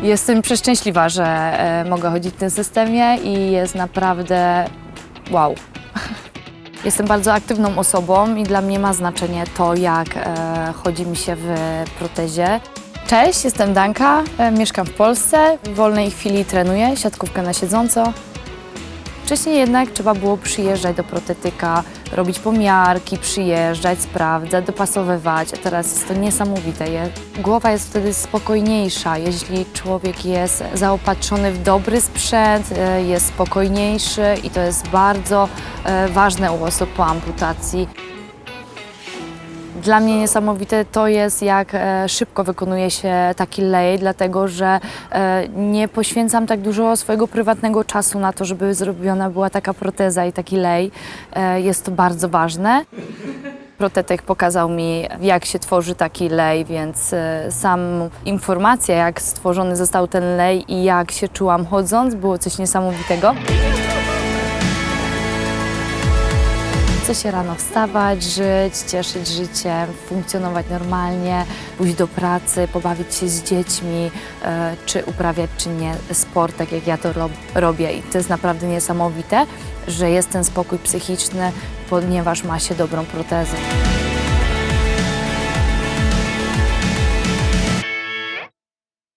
Jestem przeszczęśliwa, że mogę chodzić w tym systemie i jest naprawdę wow. Jestem bardzo aktywną osobą i dla mnie ma znaczenie to, jak chodzi mi się w protezie. Cześć, jestem Danka, mieszkam w Polsce. W wolnej chwili trenuję siatkówkę na siedząco. Wcześniej jednak trzeba było przyjeżdżać do protetyka, robić pomiarki, przyjeżdżać, sprawdzać, dopasowywać, a teraz jest to niesamowite. Głowa jest wtedy spokojniejsza, jeśli człowiek jest zaopatrzony w dobry sprzęt, jest spokojniejszy i to jest bardzo ważne u osób po amputacji. Dla mnie niesamowite to jest, jak szybko wykonuje się taki lej, dlatego że nie poświęcam tak dużo swojego prywatnego czasu na to, żeby zrobiona była taka proteza i taki lej. Jest to bardzo ważne. Protetek pokazał mi, jak się tworzy taki lej, więc sam informacja, jak stworzony został ten lej i jak się czułam chodząc, było coś niesamowitego. Chcę się rano wstawać, żyć, cieszyć życiem, funkcjonować normalnie, pójść do pracy, pobawić się z dziećmi, czy uprawiać, czy nie sport, tak jak ja to robię. I to jest naprawdę niesamowite, że jest ten spokój psychiczny, ponieważ ma się dobrą protezę.